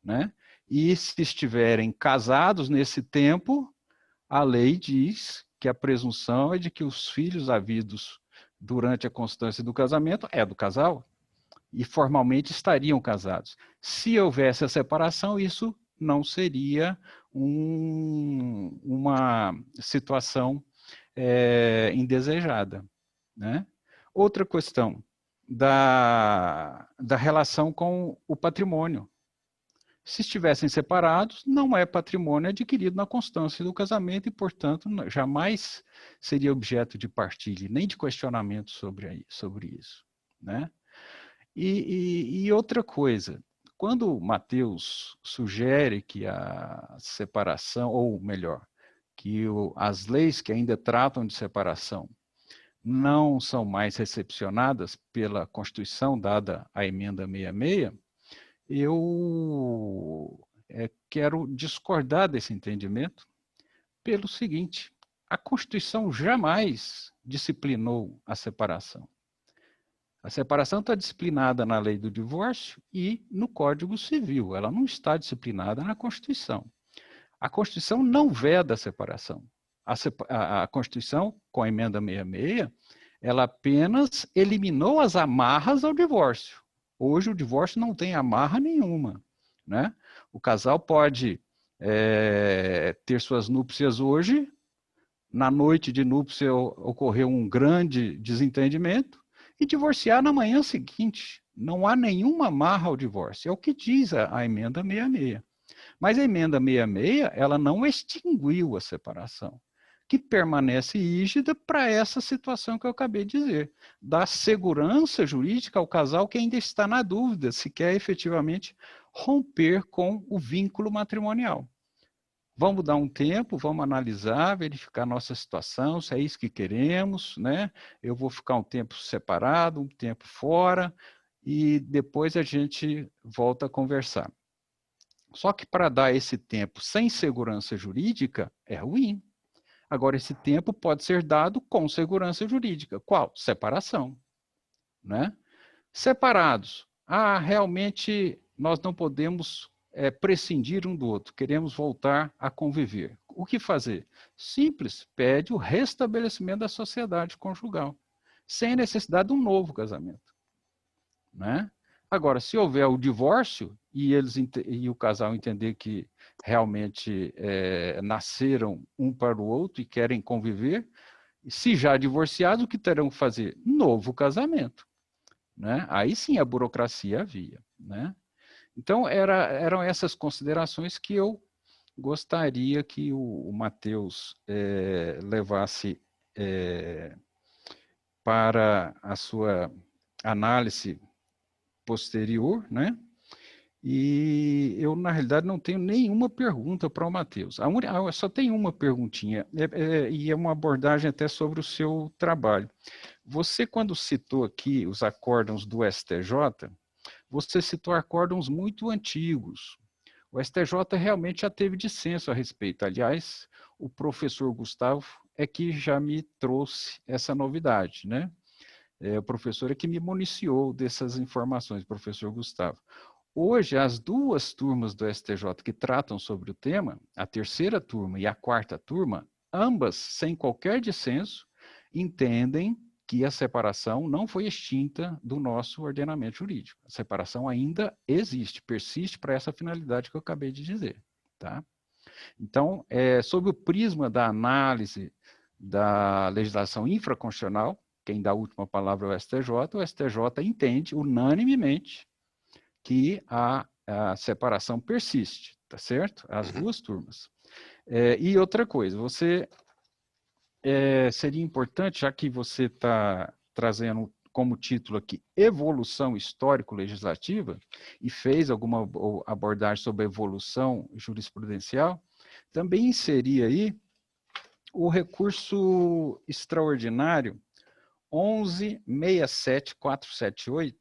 né? E se estiverem casados nesse tempo, a lei diz que a presunção é de que os filhos havidos durante a constância do casamento é do casal e formalmente estariam casados. Se houvesse a separação, isso não seria uma situação indesejada, né? Outra questão da relação com o patrimônio. Se estivessem separados, não é patrimônio adquirido na constância do casamento e, portanto, jamais seria objeto de partilha, nem de questionamento sobre isso, né? E outra coisa, quando Mateus sugere que a separação, ou melhor, que as leis que ainda tratam de separação não são mais recepcionadas pela Constituição, dada a emenda 66, eu quero discordar desse entendimento pelo seguinte: a Constituição jamais disciplinou a separação. A separação está disciplinada na lei do divórcio e no Código Civil, ela não está disciplinada na Constituição. A Constituição não veda a separação. A Constituição, com a emenda 66, ela apenas eliminou as amarras ao divórcio. Hoje o divórcio não tem amarra nenhuma, né? O casal pode ter suas núpcias hoje, na noite de núpcia ocorreu um grande desentendimento e divorciar na manhã seguinte. Não há nenhuma amarra ao divórcio, é o que diz a emenda 66. Mas a emenda 66, ela não extinguiu a separação. O que permanece rígida para essa situação que eu acabei de dizer, da segurança jurídica ao casal que ainda está na dúvida se quer efetivamente romper com o vínculo matrimonial. Vamos dar um tempo, vamos analisar, verificar nossa situação, se é isso que queremos, né? Eu vou ficar um tempo separado, um tempo fora, e depois a gente volta a conversar. Só que para dar esse tempo sem segurança jurídica é ruim. Agora, esse tempo pode ser dado com segurança jurídica. Qual? Separação, né? Separados. Ah, realmente nós não podemos prescindir um do outro, queremos voltar a conviver. O que fazer? Simples, pede o restabelecimento da sociedade conjugal, sem necessidade de um novo casamento, né? Agora, se houver o divórcio e o casal entender que realmente nasceram um para o outro e querem conviver, se já divorciados, o que terão que fazer? Novo casamento, né? Aí sim a burocracia havia, né? Então, eram essas considerações que eu gostaria que o Matheus levasse para a sua análise posterior, né? E eu, na realidade, não tenho nenhuma pergunta para o Matheus. Só tem uma perguntinha, e é uma abordagem até sobre o seu trabalho. Você, quando citou aqui os acórdãos do STJ, você citou acórdãos muito antigos. O STJ realmente já teve dissenso a respeito. Aliás, o professor Gustavo é que já me trouxe essa novidade, né? O professor é que me municiou dessas informações, o professor Gustavo. Hoje, as duas turmas do STJ que tratam sobre o tema, a terceira turma e a quarta turma, ambas, sem qualquer dissenso, entendem que a separação não foi extinta do nosso ordenamento jurídico. A separação ainda existe, persiste para essa finalidade que eu acabei de dizer, tá? Então, sob o prisma da análise da legislação infraconstitucional, quem dá a última palavra é o STJ entende unanimemente que a separação persiste, tá certo? As duas turmas. E outra coisa, seria importante, já que você está trazendo como título aqui, evolução histórico-legislativa, e fez alguma abordagem sobre evolução jurisprudencial, também inserir aí o recurso extraordinário 11.67478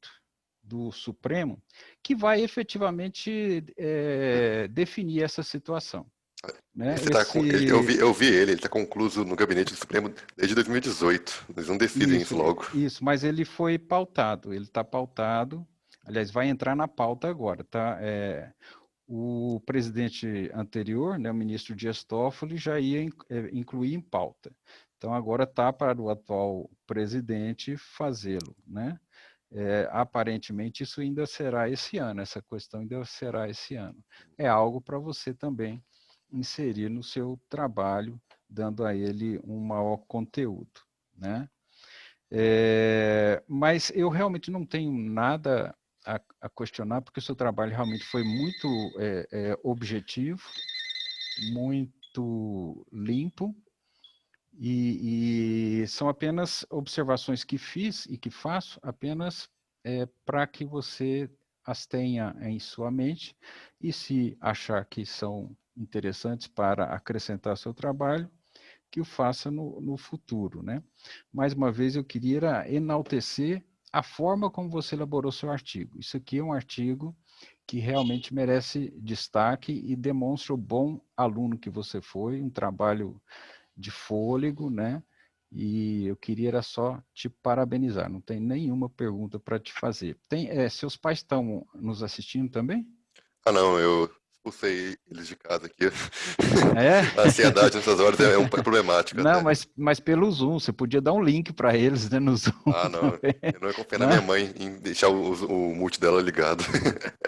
do Supremo, que vai efetivamente definir essa situação. Né? Eu vi ele está concluído no gabinete do Supremo desde 2018. Eles não decidem isso logo. Isso, mas ele foi pautado, ele está pautado, aliás, vai entrar na pauta agora, tá? O presidente anterior, né, o ministro Dias Toffoli, já ia incluir em pauta. Então, agora está para o atual presidente fazê-lo, né? Aparentemente, isso ainda será esse ano, essa questão ainda será esse ano. É algo para você também inserir no seu trabalho, dando a ele um maior conteúdo, né? Mas eu realmente não tenho nada a questionar, porque o seu trabalho realmente foi muito objetivo, muito limpo, e são apenas observações que fiz e que faço apenas para que você as tenha em sua mente, e se achar que são interessantes para acrescentar seu trabalho, que o faça no futuro, né? Mais uma vez, eu queria enaltecer a forma como você elaborou seu artigo. Isso aqui é um artigo que realmente merece destaque e demonstra o bom aluno que você foi, um trabalho de fôlego, né? E eu queria só te parabenizar, não tem nenhuma pergunta para te fazer. Seus pais estão nos assistindo também? Ah, não, eu expulsei eles de casa aqui. A ansiedade nessas horas é problemática. Não, mas pelo Zoom, você podia dar um link para eles, né, no Zoom. Ah, não, eu não ia confiar na minha mãe em deixar o multi dela ligado.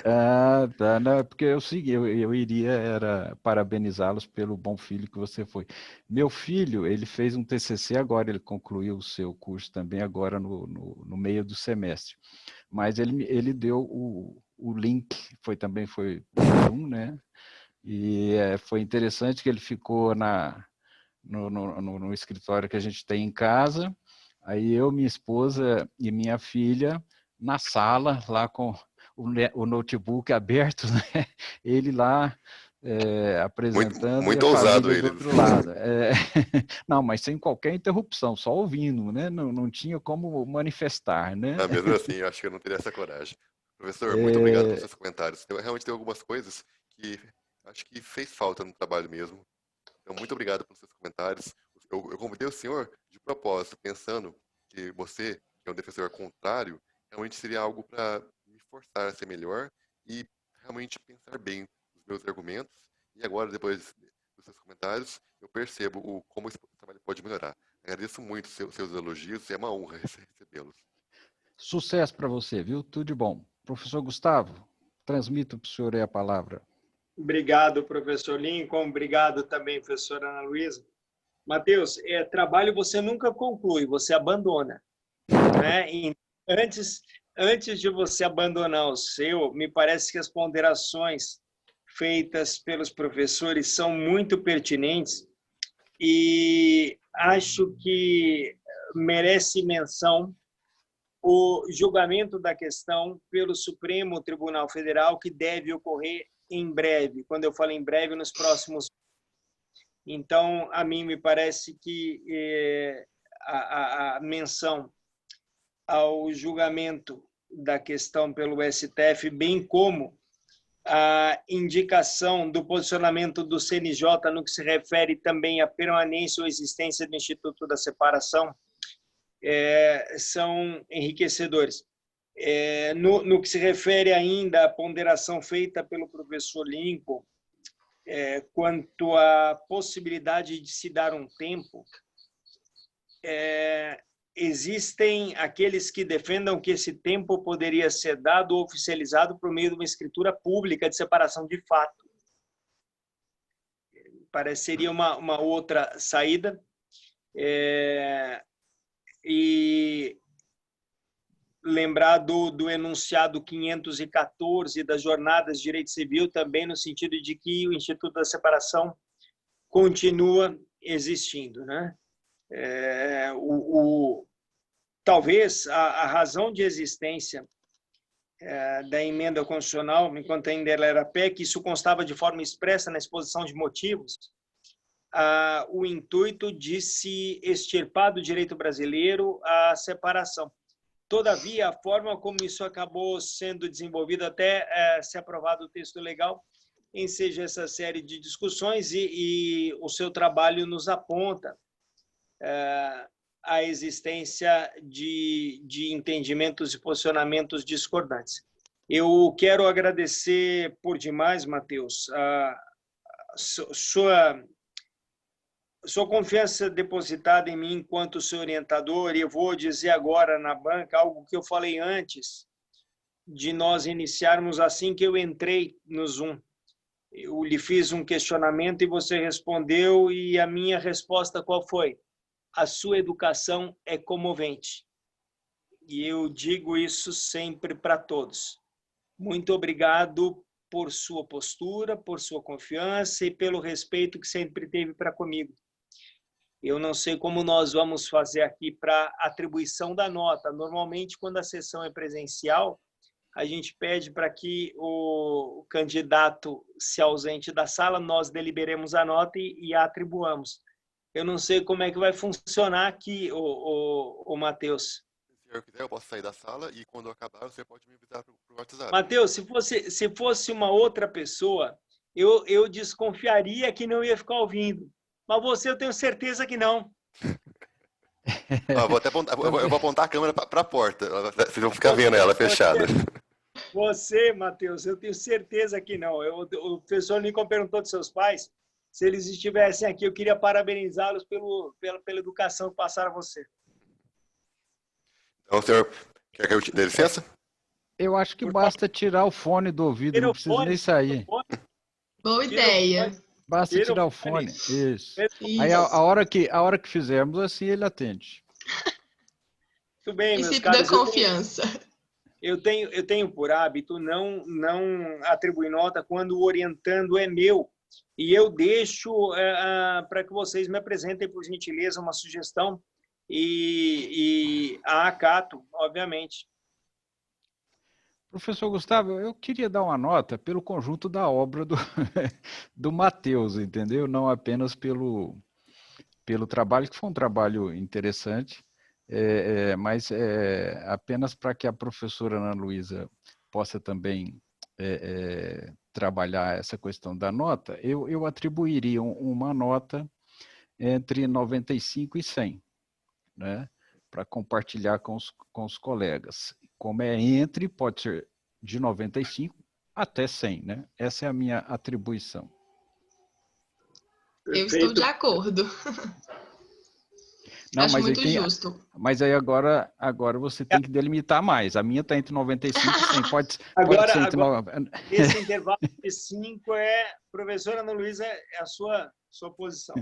Ah, tá, não, porque eu iria parabenizá-los pelo bom filho que você foi. Meu filho, ele fez um TCC agora, ele concluiu o seu curso também agora no meio do semestre, mas ele deu o link, também foi por Zoom, né? E foi interessante que ele ficou no escritório que a gente tem em casa. Aí eu, minha esposa e minha filha na sala, lá com o notebook aberto, né? Ele lá apresentando muito e a ousado família ele. do outro lado. Não, mas sem qualquer interrupção, só ouvindo, né? Não tinha como manifestar, né? Mas mesmo assim, eu acho que eu não teria essa coragem. Professor, muito obrigado pelos seus comentários. Realmente tem algumas coisas que acho que fez falta no trabalho mesmo. Então, muito obrigado pelos seus comentários. Eu convidei o senhor de propósito, pensando que você, que é um defensor contrário, realmente seria algo para me forçar a ser melhor e realmente pensar bem os meus argumentos. E agora, depois dos seus comentários, eu percebo como esse trabalho pode melhorar. Agradeço muito seus elogios, é uma honra recebê-los. Sucesso para você, viu? Tudo de bom. Professor Gustavo, transmito para o senhor aí a palavra. Obrigado, professor Lincoln. Obrigado também, professora Ana Luísa. Matheus, trabalho você nunca conclui, você abandona. Né? E antes de você abandonar o seu, me parece que as ponderações feitas pelos professores são muito pertinentes e acho que merece menção o julgamento da questão pelo Supremo Tribunal Federal, que deve ocorrer em breve. Quando eu falo em breve, nos próximos. Então, a mim me parece que a menção ao julgamento da questão pelo STF, bem como a indicação do posicionamento do CNJ no que se refere também à permanência ou existência do Instituto da Separação, são enriquecedores. No que se refere ainda à ponderação feita pelo professor Lincoln, quanto à possibilidade de se dar um tempo, existem aqueles que defendam que esse tempo poderia ser dado ou oficializado por meio de uma escritura pública de separação de fato. Pareceria uma outra saída. E lembrar do enunciado 514 das Jornadas de Direito Civil, também no sentido de que o Instituto da Separação continua existindo, né? Talvez a razão de existência da emenda constitucional, enquanto ainda ela era PEC, isso constava de forma expressa na exposição de motivos, o intuito de se extirpar do direito brasileiro a separação. Todavia, a forma como isso acabou sendo desenvolvido até ser aprovado o texto legal enseja essa série de discussões e o seu trabalho nos aponta a existência de entendimentos e posicionamentos discordantes. Eu quero agradecer por demais, Matheus, a sua confiança depositada em mim enquanto seu orientador, e eu vou dizer agora na banca algo que eu falei antes de nós iniciarmos assim que eu entrei no Zoom. Eu lhe fiz um questionamento e você respondeu, e a minha resposta qual foi? A sua educação é comovente. E eu digo isso sempre para todos. Muito obrigado por sua postura, por sua confiança e pelo respeito que sempre teve para comigo. Eu não sei como nós vamos fazer aqui para atribuição da nota. Normalmente, quando a sessão é presencial, a gente pede para que o candidato se ausente da sala, nós deliberemos a nota e a atribuamos. Eu não sei como é que vai funcionar aqui, o Matheus. Se o senhor quiser, eu posso sair da sala e quando eu acabar, você pode me avisar por WhatsApp. Matheus, se fosse uma outra pessoa, eu desconfiaria que não ia ficar ouvindo. Mas você, eu tenho certeza que não. Eu vou apontar a câmera para a porta. Vocês vão ficar vendo ela fechada. Você, Matheus, eu tenho certeza que não. O professor Lincoln perguntou dos seus pais se eles estivessem aqui. Eu queria parabenizá-los pela educação que passaram a você. Então, o senhor quer que eu dê licença? Eu acho que basta tirar o fone do ouvido, não precisa nem sair. Boa ideia. Basta tirar o fone. Isso. Aí a hora que fizermos assim, ele atende. Muito bem, meus Princípio caros. da confiança. Eu tenho por hábito não atribuir nota quando o orientando é meu. E eu deixo para que vocês me apresentem, por gentileza, uma sugestão e a acato, obviamente. Professor Gustavo, eu queria dar uma nota pelo conjunto da obra do Matheus, entendeu? Não apenas pelo trabalho, que foi um trabalho interessante, mas apenas para que a professora Ana Luísa possa também trabalhar essa questão da nota, eu atribuiria uma nota entre 95 e 100, né? Para compartilhar com os colegas. Como é entre, pode ser de 95 até 100, né? Essa é a minha atribuição. Eu estou de acordo. Não, Acho muito justo. Mas aí agora você tem que delimitar mais. A minha está entre 95 e 100. Pode ser entre... Esse intervalo de 5 professora Ana Luísa, é a sua posição.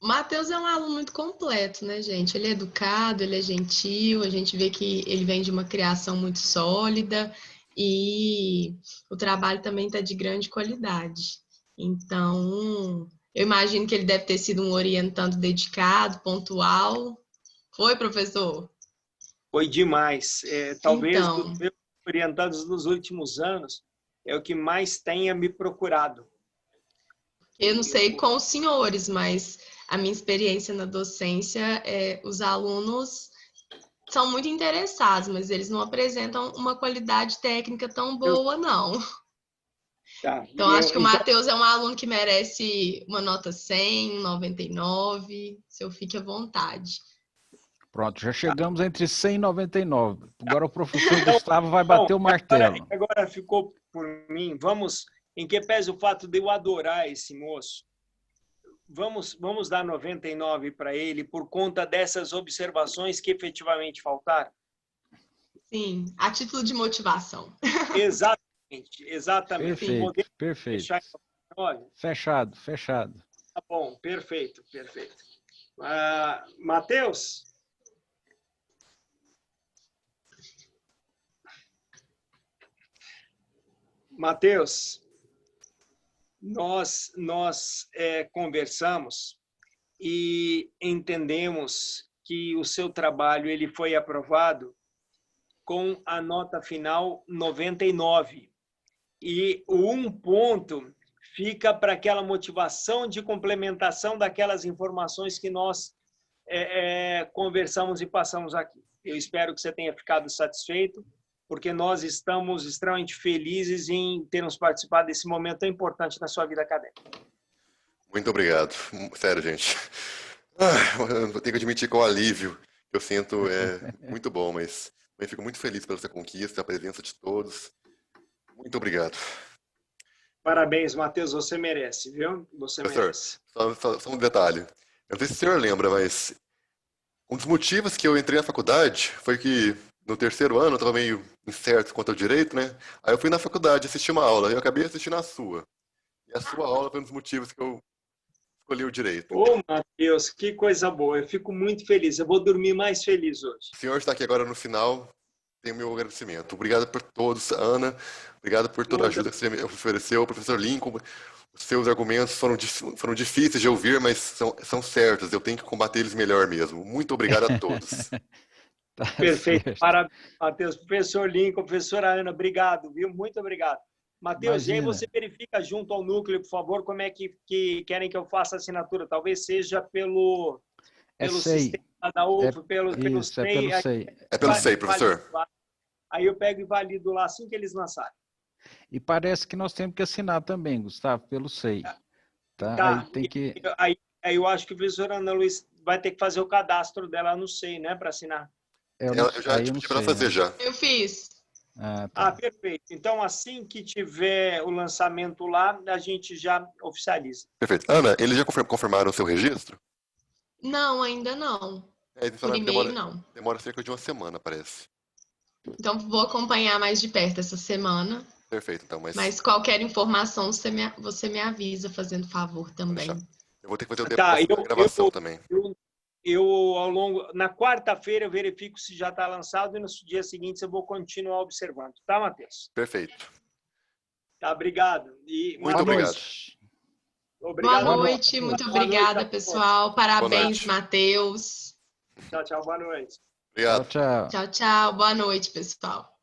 O Matheus é um aluno muito completo, né, gente? Ele é educado, ele é gentil, a gente vê que ele vem de uma criação muito sólida e o trabalho também está de grande qualidade. Então, eu imagino que ele deve ter sido um orientando dedicado, pontual. Foi, professor? Foi demais. Talvez Então, dos meus orientados nos últimos anos, é o que mais tenha me procurado. eu não sei com os senhores, mas a minha experiência na docência, os alunos são muito interessados, mas eles não apresentam uma qualidade técnica tão boa, não. Tá. Então, acho que o Matheus é um aluno que merece uma nota 100, 99, se eu fique à vontade. Pronto, já chegamos entre 100 e 99. Agora o professor Gustavo vai bater o martelo. Agora ficou por mim. Vamos, em que pese o fato de eu adorar esse moço, vamos dar 99 para ele por conta dessas observações que efetivamente faltaram? Sim, a título de motivação. Exatamente. Perfeito. Fechado. Tá bom, perfeito. Matheus? Matheus, nós conversamos e entendemos que o seu trabalho ele foi aprovado com a nota final 99. E o 1 ponto fica para aquela motivação de complementação daquelas informações que nós conversamos e passamos aqui. Eu espero que você tenha ficado satisfeito, porque nós estamos extremamente felizes em termos participado desse momento tão importante na sua vida acadêmica. Muito obrigado. Sério, gente. Eu tenho que admitir que o alívio que eu sinto é muito bom, mas eu fico muito feliz pela essa conquista, a presença de todos. Muito obrigado. Parabéns, Matheus, você merece, viu? Você merece. Só um detalhe. Eu não sei se o senhor lembra, mas um dos motivos que eu entrei na faculdade foi que no 3º ano eu estava meio incerto quanto ao direito, né? Aí eu fui na faculdade assistir uma aula e eu acabei assistindo a sua. E a sua aula foi um dos motivos que eu escolhi o direito. Ô, Matheus, que coisa boa. Eu fico muito feliz. Eu vou dormir mais feliz hoje. O senhor está aqui agora no final. Tenho meu agradecimento. Obrigado por todos, Ana. Obrigado por toda a ajuda que você me ofereceu. Professor Lincoln, os seus argumentos foram difíceis de ouvir, mas são certos. Eu tenho que combater eles melhor mesmo. Muito obrigado a todos. Perfeito. Certo. Parabéns, Matheus. Professor Lincoln, professora Ana, obrigado, viu? Muito obrado. Matheus, e aí você verifica junto ao núcleo, por favor, como é que querem que eu faça a assinatura? Talvez seja pelo sistema da UF, pelo SEI. É pelo SEI, professor. Aí eu pego e valido lá assim que eles lançarem. E parece que nós temos que assinar também, Gustavo, pelo SEI. Tá? Aí tem que... Aí eu acho que a professora Ana Luísa vai ter que fazer o cadastro dela no SEI, né, para assinar. Eu já pedi para fazer já. Eu fiz. Tá. Perfeito. Então, assim que tiver o lançamento lá, a gente já oficializa. Perfeito. Ana, eles já confirmaram o seu registro? Não, ainda não. Por e-mail, não. Demora cerca de uma semana, parece. Então, vou acompanhar mais de perto essa semana. Perfeito, então. Mas qualquer informação, você me avisa, fazendo favor também. Eu vou ter que fazer o depósito da gravação também. Na quarta-feira eu verifico se já está lançado e no dia seguinte eu vou continuar observando. Tá, Matheus? Perfeito. Tá, obrigado. E Muito Boa obrigado. noite. obrigado. Boa noite, muito Boa noite obrigada, a todos. pessoal. Parabéns, noite. Matheus. Tchau, tchau. Boa noite. Tchau, Obrigado. tchau. Tchau, tchau. Boa noite, pessoal.